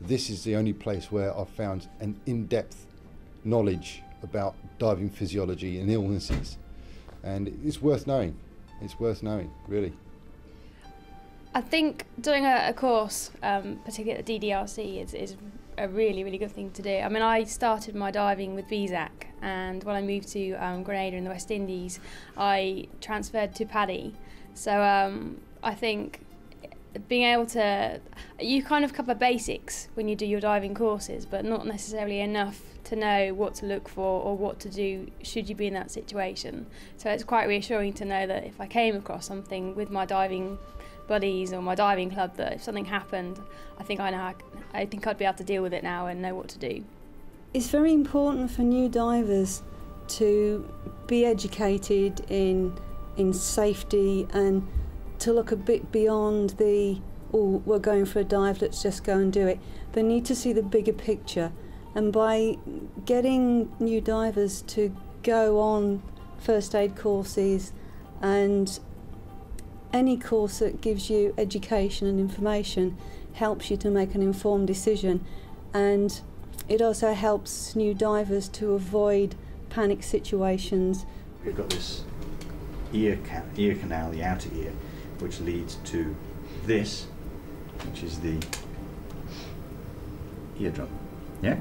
this is the only place where I've found an in-depth knowledge about diving physiology and illnesses, and it's worth knowing. It's worth knowing, really. I think doing a course, particularly at the DDRC, is a really, really good thing to do. I mean, I started my diving with VSAC, and when I moved to Grenada in the West Indies, I transferred to PADI. So I think being able to, you kind of cover basics when you do your diving courses, but not necessarily enough to know what to look for or what to do should you be in that situation. So it's quite reassuring to know that if I came across something with my diving buddies or my diving club, that if something happened, I think I'd be able to deal with it now and know what to do. It's very important for new divers to be educated in safety and to look a bit beyond the, oh, we're going for a dive, let's just go and do it. They need to see the bigger picture, and by getting new divers to go on first aid courses and any course that gives you education and information helps you to make an informed decision, and it also helps new divers to avoid panic situations. We've got this ear canal, the outer ear, which leads to this, which is the eardrum. Yeah?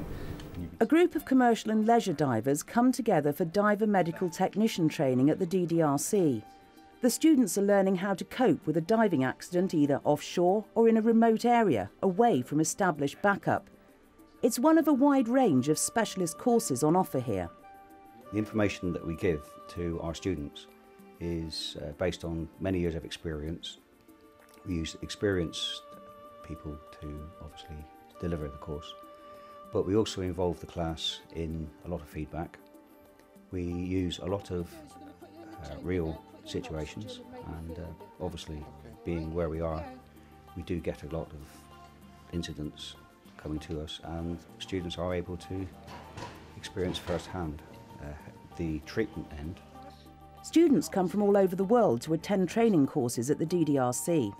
A group of commercial and leisure divers come together for diver medical technician training at the DDRC. The students are learning how to cope with a diving accident either offshore or in a remote area, away from established backup. It's one of a wide range of specialist courses on offer here. The information that we give to our students is based on many years of experience. We use experienced people to obviously deliver the course, but we also involve the class in a lot of feedback. We use a lot of real situations, and obviously being where we are, we do get a lot of incidents coming to us, and students are able to experience firsthand the treatment end. Students come from all over the world to attend training courses at the DDRC.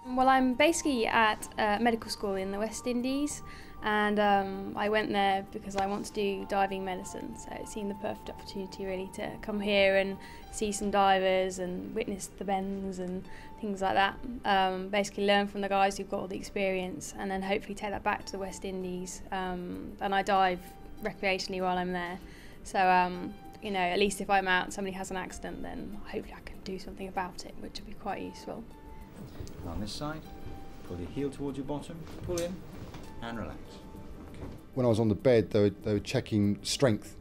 Well, I'm basically at medical school in the West Indies, and I went there because I want to do diving medicine, so it seemed the perfect opportunity really to come here and see some divers and witness the bends and things like that. Basically learn from the guys who've got all the experience, and then hopefully take that back to the West Indies, and I dive recreationally while I'm there. So you know, at least if I'm out and somebody has an accident, then hopefully I can do something about it, which would be quite useful. And on this side, pull your heel towards your bottom, pull in and relax. Okay. When I was on the bed, they were checking strength,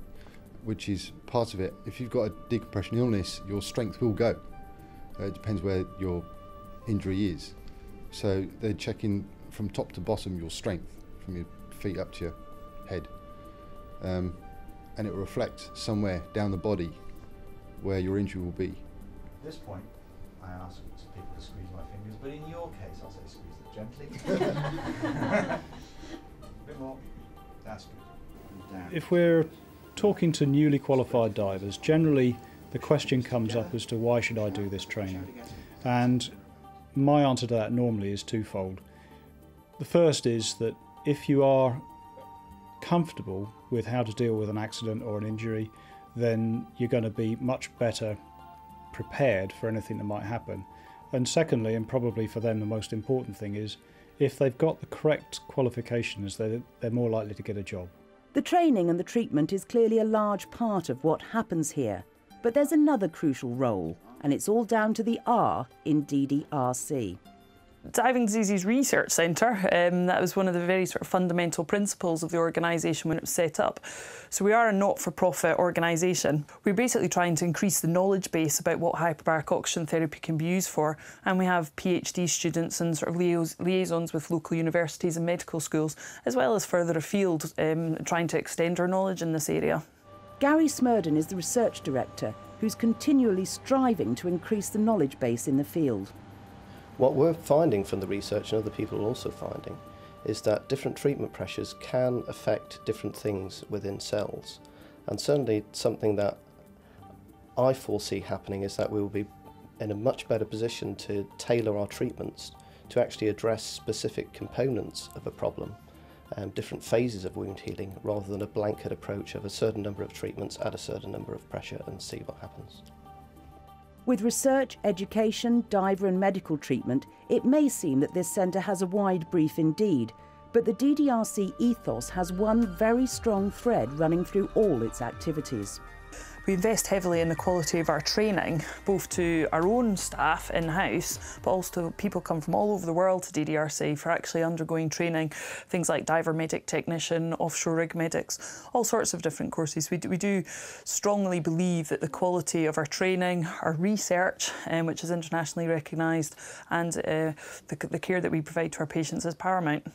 which is part of it. If you've got a decompression illness, your strength will go. It depends where your injury is. So they're checking from top to bottom your strength, from your feet up to your head. And it will reflect somewhere down the body where your injury will be. At this point, I ask people to squeeze my fingers, but in your case, I'll say squeeze them gently. A bit more. That's good. Down. If we're talking to newly qualified divers, generally the question comes up as to why should I do this training? And my answer to that normally is twofold. The first is that if you are comfortable with how to deal with an accident or an injury, then you're going to be much better prepared for anything that might happen. And secondly, and probably for them the most important thing, is if they've got the correct qualifications, they're more likely to get a job. The training and the treatment is clearly a large part of what happens here, but there's another crucial role, and it's all down to the R in DDRC. Diving Diseases Research Centre, that was one of the very sort of fundamental principles of the organisation when it was set up. So we are a not-for-profit organisation. We're basically trying to increase the knowledge base about what hyperbaric oxygen therapy can be used for, and we have PhD students and sort of liaisons with local universities and medical schools, as well as further afield, trying to extend our knowledge in this area. Gary Smurden is the research director, who's continually striving to increase the knowledge base in the field. What we're finding from the research, and other people are also finding, is that different treatment pressures can affect different things within cells. And certainly something that I foresee happening is that we will be in a much better position to tailor our treatments to actually address specific components of a problem, different phases of wound healing rather than a blanket approach of a certain number of treatments at a certain number of pressure and see what happens. With research, education, diver and medical treatment, it may seem that this centre has a wide brief indeed, but the DDRC ethos has one very strong thread running through all its activities. We invest heavily in the quality of our training, both to our own staff in-house, but also people come from all over the world to DDRC for actually undergoing training, things like diver medic technician, offshore rig medics, all sorts of different courses. We do strongly believe that the quality of our training, our research, which is internationally recognised, and the care that we provide to our patients is paramount.